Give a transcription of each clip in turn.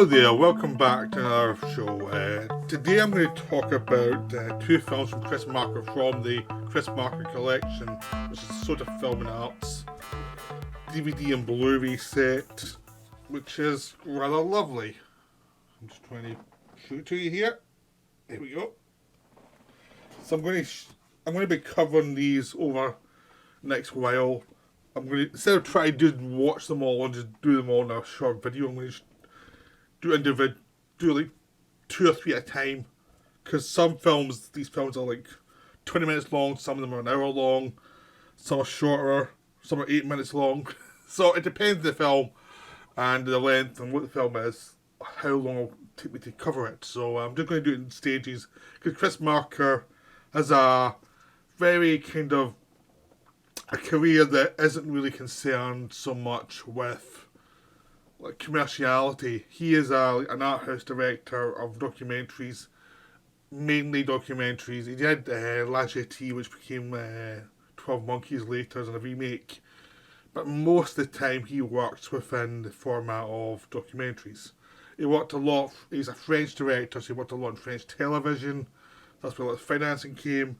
there, welcome back to another show. Today I'm going to talk about two films from Chris Marker from the Chris Marker collection, which is sort of film and arts DVD and Blu-ray set, which is rather lovely. I'm just trying to show it to you here. Here we go. So I'm going to be covering these over the next while. I'm going to, instead of trying to just watch them all and just do them all in a short video, I'm going to just do like 2 or 3 at a time, because these films are like 20 minutes long, some of them are an hour long, some are shorter, some are 8 minutes long. So it depends on the film and the length and what the film is, how long it'll take me to cover it. So I'm just going to do it in stages, because Chris Marker has a very kind of a career that isn't really concerned so much with like commerciality. He is an art house director of documentaries, mainly documentaries. He did La Jetée, which became 12 Monkeys later as a remake, but most of the time he works within the format of documentaries. He worked a lot, he's a French director, so he worked a lot in French television. That's where a lot of financing came,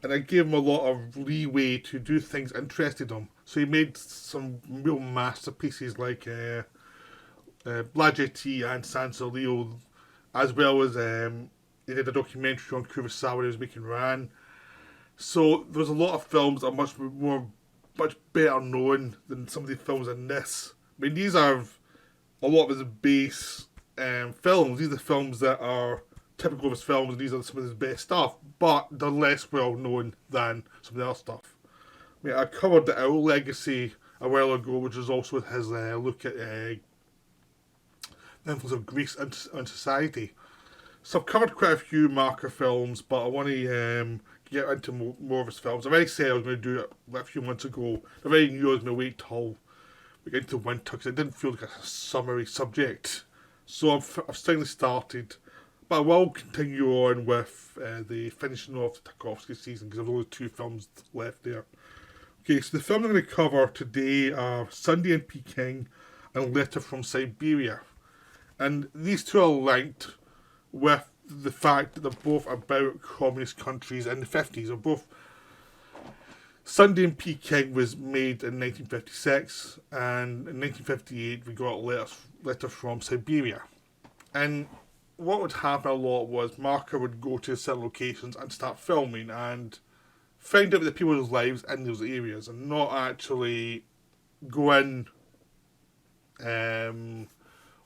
and I gave him a lot of leeway to do things that interested him. So he made some real masterpieces like La Jetée and Sansoleo, as well as he did a documentary on Kurosawa he was making Ran. So there's a lot of films that are much better known than some of the films in this. I mean, these are a lot of his base films. These are the films that are typical of his films, and these are some of his best stuff, but they're less well known than some of the other stuff. I mean, I covered The Owl Legacy a while ago, which is also his look at the influence of Greece on society. So I've covered quite a few Marker films, but I want to get into more of his films. I already said I was going to do it a few months ago. I already knew I was going to wait till we get into winter, because it didn't feel like a summery subject. So I've finally started, but I will continue on with the finishing off the Tarkovsky season, because I've only 2 films left there. Okay, so the film I'm going to cover today are Sunday in Peking and Letter from Siberia. And these two are linked with the fact that they're both about communist countries in the 50s. They're both... Sunday in Peking was made in 1956, and in 1958 we got a letter from Siberia. And what would happen a lot was Marker would go to certain locations and start filming and find out the people's lives in those areas, and not actually go in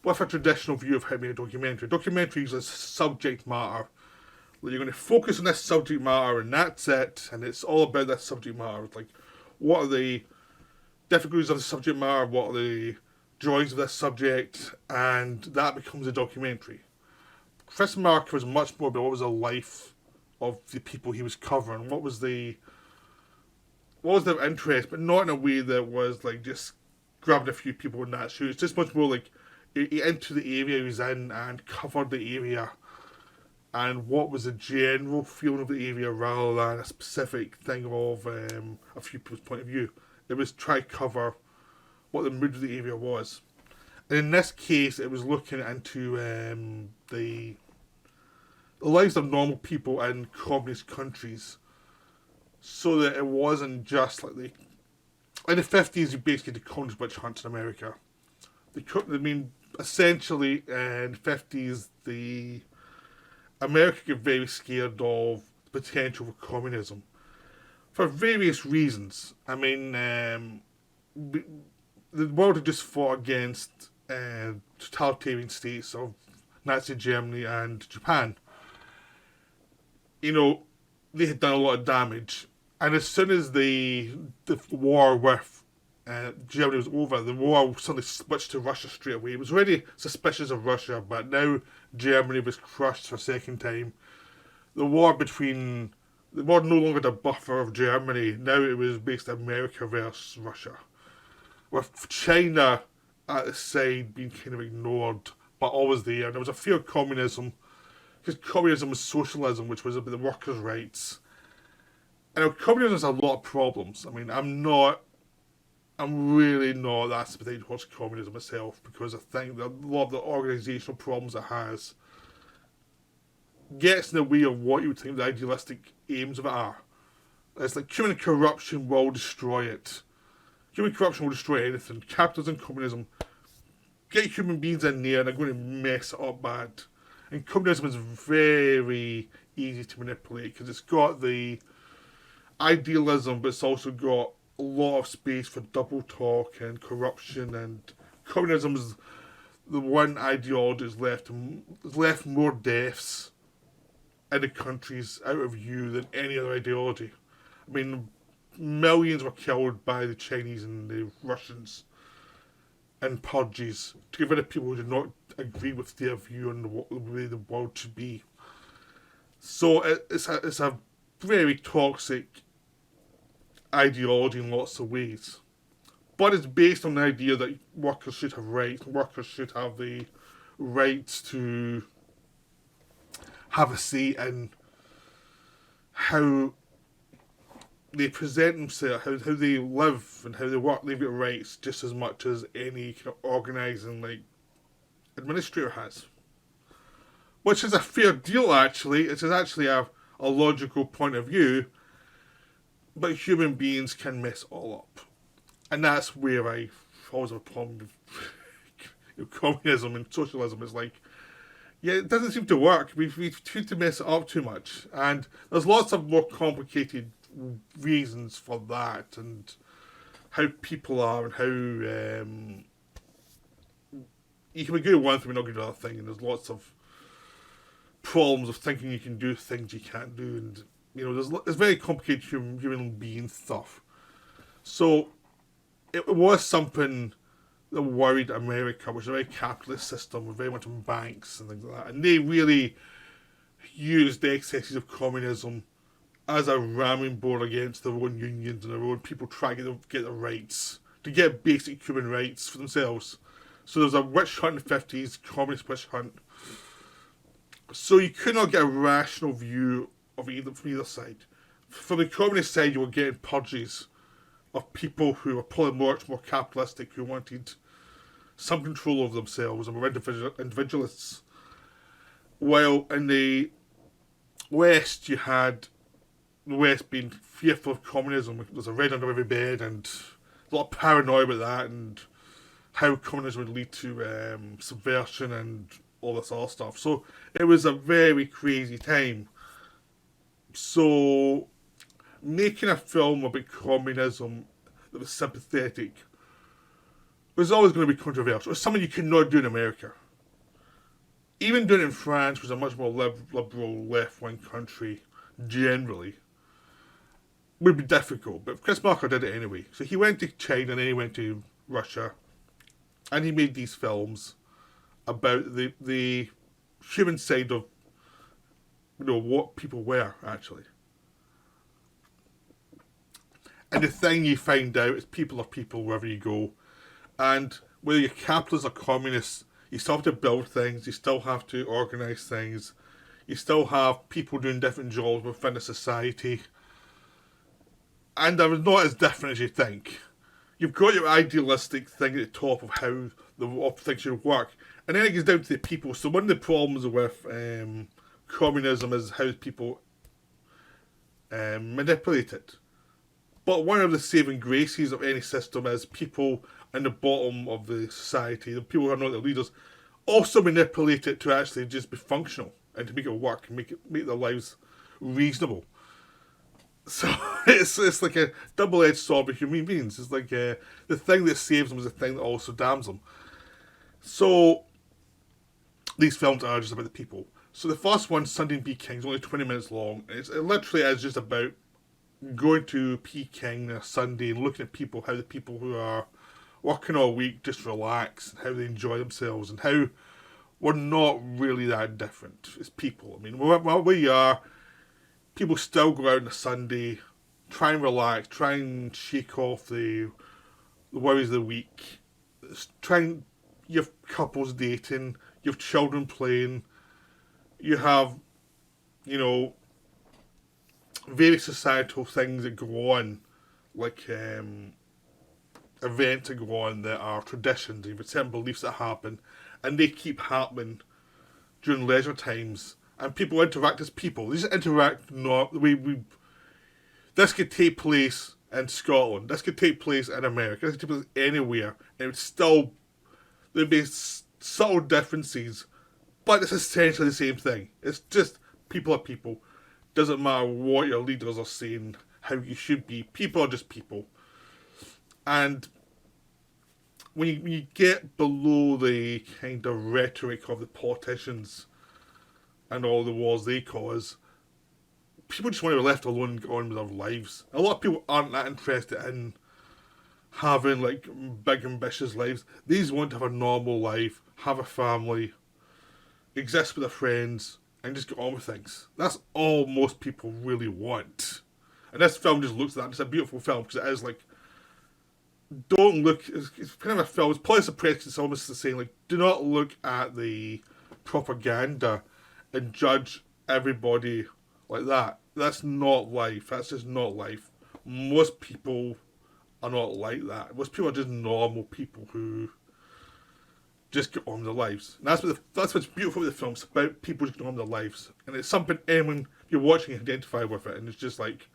with a traditional view of how to make a documentary. Documentary is a subject matter. You're going to focus on this subject matter, and that's it, and it's all about this subject matter. Like, what are the difficulties of the subject matter, what are the joys of this subject, and that becomes a documentary. Chris Marker was much more about what was the life of the people he was covering, what was their interest, but not in a way that was like just grabbing a few people in that shoe. It's just much more like he entered the area he was in and covered the area, and what was the general feeling of the area rather than a specific thing of a few people's point of view. It was try to cover what the mood of the area was. And in this case, it was looking into the lives of normal people in communist countries, so that it wasn't just like in the 50s, you basically did communist witch hunts in America. Essentially, in the 50s, America got very scared of the potential for communism for various reasons. I mean, the world had just fought against totalitarian states of Nazi Germany and Japan. You know, they had done a lot of damage, and as soon as the war with Germany was over, the war suddenly switched to Russia straight away. It was already suspicious of Russia, but now Germany was crushed for a second time. The war no longer the buffer of Germany. Now it was basically America versus Russia, with China at the side being kind of ignored, but always there. And there was a fear of communism, because communism was socialism, which was about the workers' rights. And communism has a lot of problems. I mean, I'm not I'm really not that sympathetic towards communism myself, because I think that a lot of the organisational problems it has gets in the way of what you would think the idealistic aims of it are. It's like human corruption will destroy it. Human corruption will destroy anything. Capitalism, communism, get human beings in there and they're going to mess it up bad. And communism is very easy to manipulate because it's got the idealism, but it's also got a lot of space for double talk and corruption. And communism is the one ideology that's left more deaths in the countries out of view than any other ideology. I mean, millions were killed by the Chinese and the Russians in purges to get rid of people who did not agree with their view on the way the world should be. So it's a very toxic ideology in lots of ways. But it's based on the idea that workers should have rights, workers should have the rights to have a say in how they present themselves, how they live and how they work. They've got rights just as much as any kind of organising like administrator has. Which is a fair deal, actually. It is actually a logical point of view, but human beings can mess it all up. And that's where I always have a problem with communism and socialism. Is like, yeah, it doesn't seem to work. We've tried to mess it up too much. And there's lots of more complicated reasons for that, and how people are, and how you can be good at one thing and not good at another thing, and there's lots of problems of thinking you can do things you can't do, and there's very complicated human being stuff. So it was something that worried America, which is a very capitalist system, with very much on banks and things like that, and they really used the excesses of communism as a ramming board against their own unions and their own people trying to get their rights, to get basic human rights for themselves. So there was a witch hunt in the 50s, communist witch hunt. So you could not get a rational view of from either side. From the communist side, you were getting purges of people who were probably much more capitalistic, who wanted some control over themselves and were individualists. While in the West, you had the West being fearful of communism. There's a red under every bed, and a lot of paranoia about that, and how communism would lead to subversion and all this other stuff. So it was a very crazy time. So making a film about communism that was sympathetic was always going to be controversial. It was something you could not do in America. Even doing it in France, which is a much more liberal left-wing country generally, would be difficult. But Chris Marker did it anyway. So he went to China and then he went to Russia, and he made these films about the human side of what people were actually. And the thing you find out is people are people wherever you go, and whether you're capitalist or communist, you still have to build things, you still have to organise things, you still have people doing different jobs within a society, and they're not as different as you think. You've got your idealistic thing at the top of how the things should work, and then it gets down to the people. So one of the problems with communism is how people manipulate it. But one of the saving graces of any system is people in the bottom of the society, the people who are not the leaders, also manipulate it to actually just be functional and to make it work and make their lives reasonable. So it's like a double-edged sword with human beings. It's like the thing that saves them is the thing that also damns them. So these films are just about the people. So the first one, Sunday in Peking, is only 20 minutes long. It literally is just about going to Peking on a Sunday and looking at people, how the people who are working all week just relax, and how they enjoy themselves, and how we're not really that different as people. I mean, where we are, people still go out on a Sunday, try and relax, try and shake off the worries of the week, you have couples dating, you have children playing, you have, various societal things that go on, like events that go on that are traditions, you've got certain beliefs that happen, and they keep happening during leisure times, and people interact as people. They just interact not the way we. This could take place in Scotland. This could take place in America. This could take place anywhere. And it would still there'd be subtle differences, but it's essentially the same thing. It's just people are people. Doesn't matter what your leaders are saying, how you should be. People are just people. And when you get below the kind of rhetoric of the politicians and all the wars they cause, people just want to be left alone and go on with their lives. A lot of people aren't that interested in having like big ambitious lives. These want to have a normal life, have a family, exist with their friends, and just get on with things. That's all most people really want. And this film just looks at that. It's a beautiful film because it is like, don't look. It's kind of a film. It's probably suppressed. It's almost the same. Like, do not look at the propaganda and judge everybody like that. That's not life. That's just not life. Most people are not like that. Most people are just normal people who just get on with their lives. And that's what's beautiful with the film. It's about people just getting on with their lives, and it's something anyone you're watching can identify with it. And it's just like,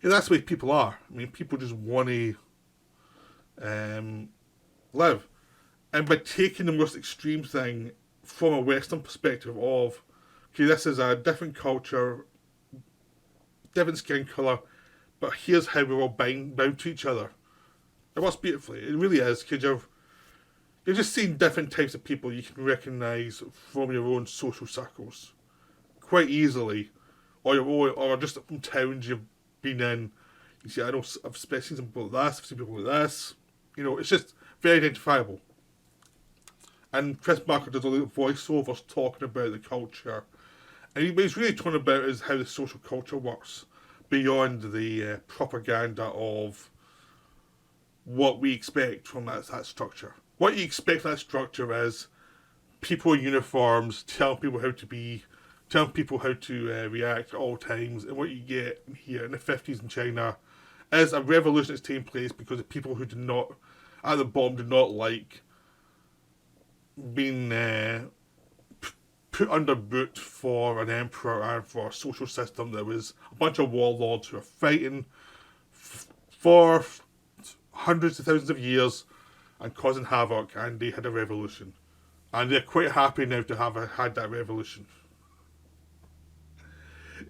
yeah, that's the way people are. I mean, people just want to live, and by taking the most extreme thing from a Western perspective of, okay, this is a different culture, different skin colour, but here's how we're all bound to each other. It works beautifully. It really is, because you're just seeing different types of people you can recognise from your own social circles quite easily, or just from towns you've been in. You see, I know I've seen some people like this, I've seen people like this. You know, it's just very identifiable. And Chris Marker does all the voiceovers talking about the culture. And what he's really talking about is how the social culture works beyond the propaganda of what we expect from that structure. What you expect from that structure is people in uniforms telling people how to be, telling people how to react at all times. And what you get here in the 50s in China is a revolution that's taking place because the people who did not, at the bottom, did not like being put under boot for an emperor and for a social system that was a bunch of warlords who were fighting for hundreds of thousands of years and causing havoc, and they had a revolution. And they're quite happy now to have had that revolution.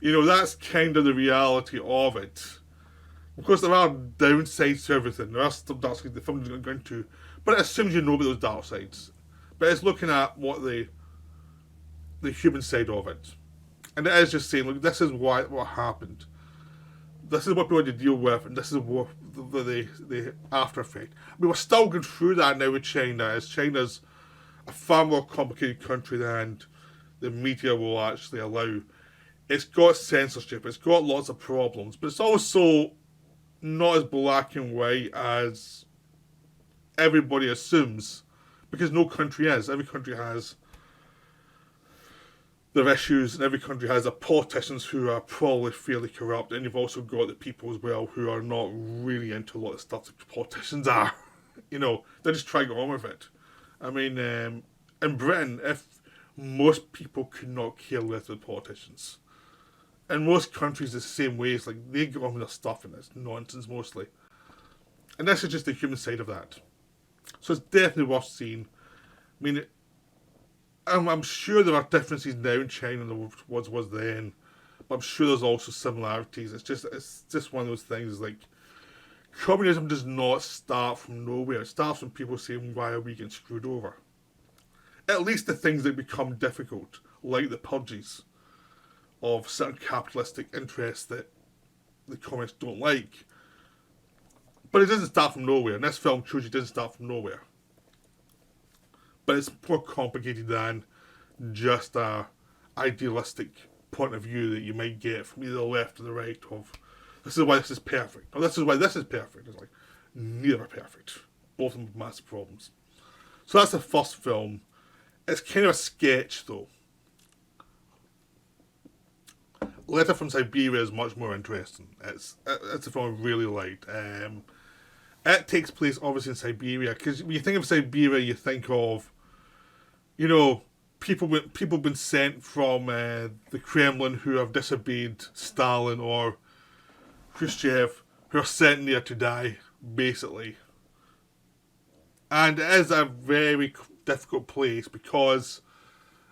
You know, that's kind of the reality of it. Of course, there are downsides to everything. There are some dark sides the film is going to go into, but it assumes you know about those dark sides. But it's looking at what the human side of it, and it is just saying, look, this is what happened. This is what people had to deal with, and this is what the after effect. I mean, we're still going through that now with China, as China's a far more complicated country than the media will actually allow. It's got censorship, it's got lots of problems, but it's also not as black and white as everybody assumes, because no country is. Every country has their issues, and every country has their politicians who are probably fairly corrupt, and you've also got the people as well who are not really into a lot of stuff that politicians are. You know, they just try to get on with it. I mean, in Britain, if most people could not care less with politicians. In most countries, the same way. It's like they get on with their stuff, and it's nonsense mostly. And this is just the human side of that. So it's definitely worth seeing. I mean, I'm sure there are differences now in China than there was then, but I'm sure there's also similarities. It's just one of those things. Like, communism does not start from nowhere. It starts from people saying, "Why are we getting screwed over?" At least the things that become difficult, like the purges of certain capitalistic interests that the communists don't like. But it doesn't start from nowhere, and this film shows you it doesn't start from nowhere. But it's more complicated than just a idealistic point of view that you might get from either the left or the right of, this is why this is perfect, or this is why this is perfect. It's like, neither are perfect. Both of them have massive problems. So that's the first film. It's kind of a sketch, though. Letter from Siberia is much more interesting. It's a film I really liked. It takes place obviously in Siberia, because when you think of Siberia, you think of, you know, people been sent from the Kremlin who have disobeyed Stalin or Khrushchev, who are sent there to die, basically. And it is a very difficult place because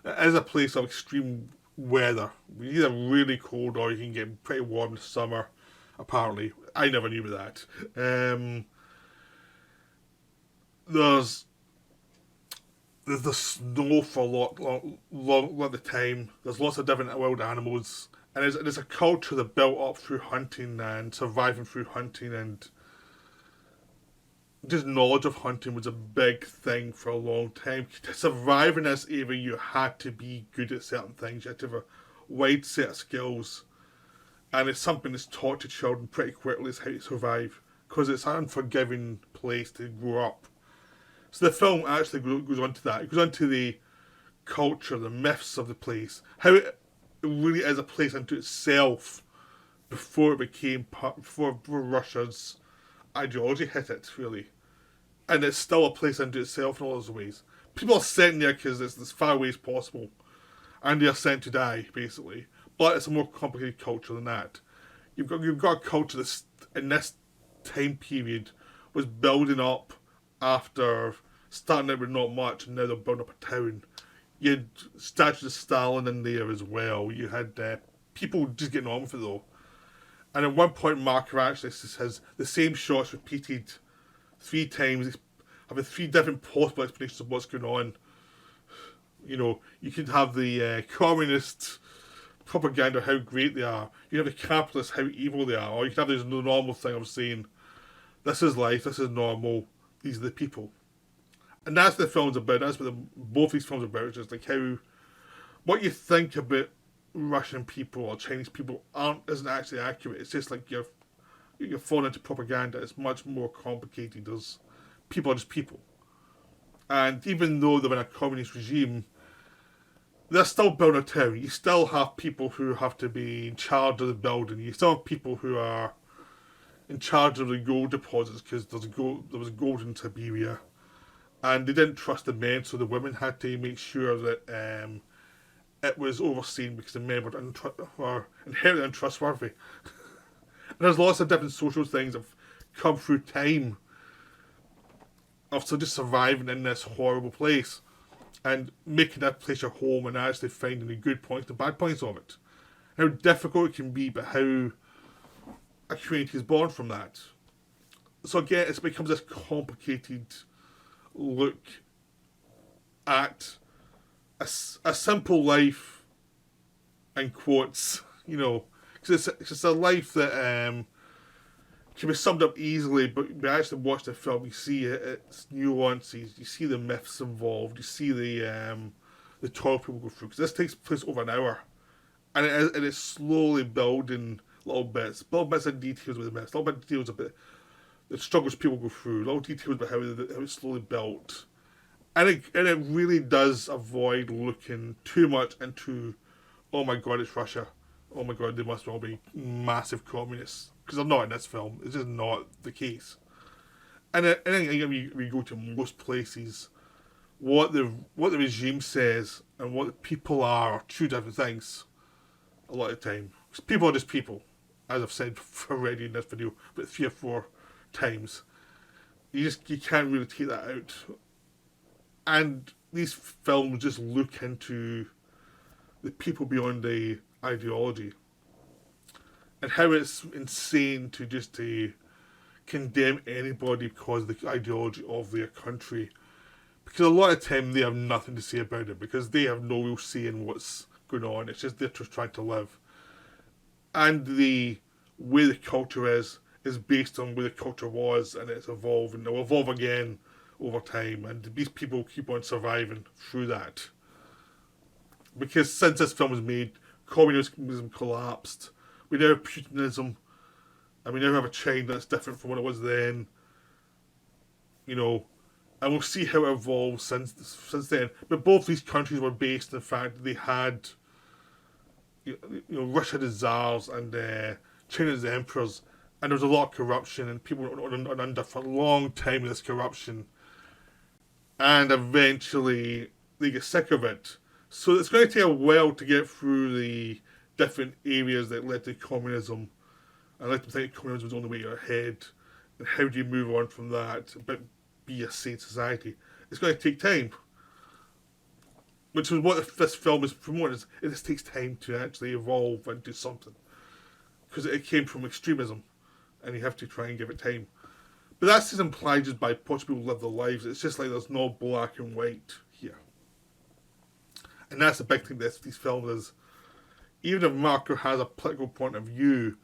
it is a place of extreme weather. It's either really cold or you can get pretty warm in the summer, apparently. I never knew about that. There's the snow for a lot of the time. There's lots of different wild animals. And there's a culture that built up through hunting and surviving through hunting, and just knowledge of hunting was a big thing for a long time. To survive in this area, you had to be good at certain things. You had to have a wide set of skills. And it's something that's taught to children pretty quickly, is how to survive. Because it's an unforgiving place to grow up. So the film actually goes on to that. It goes on to the culture, the myths of the place. How it really is a place unto itself before it became before Russia's ideology hit it, really. And it's still a place unto itself in all those ways. People are sent there because it's as far away as possible. And they are sent to die, basically. But it's a more complicated culture than that. You've got a culture that's, in this time period, was building up after starting out with not much, and now they're building up a town. You had statues of Stalin in there as well. You had people just getting on with it, though. And at one point, Mark actually says the same shots repeated 3 times, having 3 different possible explanations of what's going on. You know, you could have the communist propaganda, how great they are. You have the capitalists, how evil they are. Or you can have this normal thing of saying, this is life, this is normal, these are the people. And that's what the film's about. That's what both these films are about. It's just like how, what you think about Russian people or Chinese people isn't actually accurate. It's just like you're falling into propaganda. It's much more complicated. People are just people. And even though they're in a communist regime, they're still building a town. You still have people who have to be in charge of the building. You still have people who are in charge of the gold deposits, because there was gold in Siberia. And they didn't trust the men, so the women had to make sure that it was overseen, because the men were inherently untrustworthy. And there's lots of different social things that have come through time of just surviving in this horrible place and making that place your home and actually finding the good points and bad points of it. How difficult it can be, but how a community is born from that. So again, it becomes this complicated look at a simple life, in quotes, you know, because it's just a life that can be summed up easily, but when you actually watch the film, you see its nuances, you see the myths involved, you see the toil people go through, because this takes place over an hour, and it's slowly building little bits of details with the myths, little bit of details about the struggles people go through, little details about how it's slowly built. And it really does avoid looking too much into, oh my god, it's Russia. Oh my god, they must all be massive communists. Because they're not in this film. It's just not the case. And I think we go to most places, what the regime says and what the people are 2 different things a lot of the time. Because people are just people, as I've said already in this video, but 3 or 4 times. You can't really take that out. And these films just look into the people beyond the ideology, and how it's insane to condemn anybody because of the ideology of their country. Because a lot of time they have nothing to say about it, because they have no real say in what's going on. It's just they're just trying to live. And the way the culture is based on where the culture was, and it's evolved, and it will evolve again over time, and these people keep on surviving through that. Because since this film was made, communism collapsed. We now have Putinism, and we now have a China that's different from what it was then. You know, and we'll see how it evolves since then. But both these countries were based on the fact that they had, Russia the Tsars and China the emperors. and there was a lot of corruption, and people were under for a long time with this corruption, and eventually they get sick of it. So it's going to take a while to get through the different areas that led to communism. I like to think communism was the only way you're ahead, and how do you move on from that, but be a sane society? It's going to take time, which is what this film is promoting. It just takes time to actually evolve and do something, because it came from extremism, and you have to try and give it time. But that's just implied just by watching people live their lives. It's just like there's no black and white here. And that's the big thing with these films is, even if Marco has a political point of view,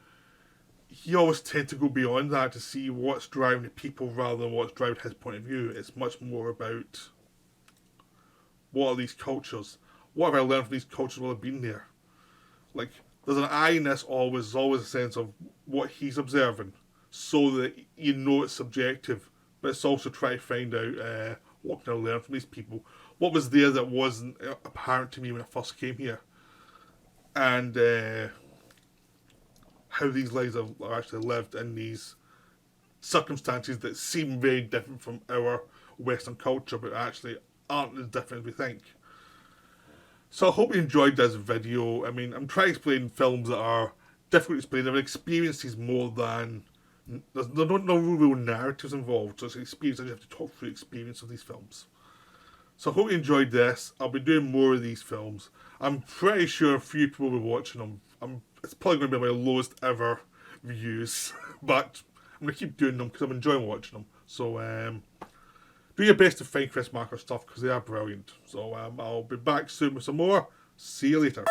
he always tends to go beyond that to see what's driving the people rather than what's driving his point of view. It's much more about what are these cultures? What have I learned from these cultures while I've been there? Like, there's an eye in this always. There's always a sense of what he's observing, so that you know it's subjective, but it's also trying to find out what can I learn from these people. What was there that wasn't apparent to me when I first came here, and how these lives are actually lived in these circumstances that seem very different from our Western culture, but actually aren't as different as we think. So I hope you enjoyed this video. I mean, I'm trying to explain films that are difficult to explain. I've experienced these more than... There's no real narratives involved, so it's an experience. I just have to talk through the experience of these films. So I hope you enjoyed this. I'll be doing more of these films. I'm pretty sure a few people will be watching them. It's probably going to be my lowest ever views, but I'm going to keep doing them because I'm enjoying watching them. So do your best to find Chris Marker stuff because they are brilliant. So I'll be back soon with some more. See you later.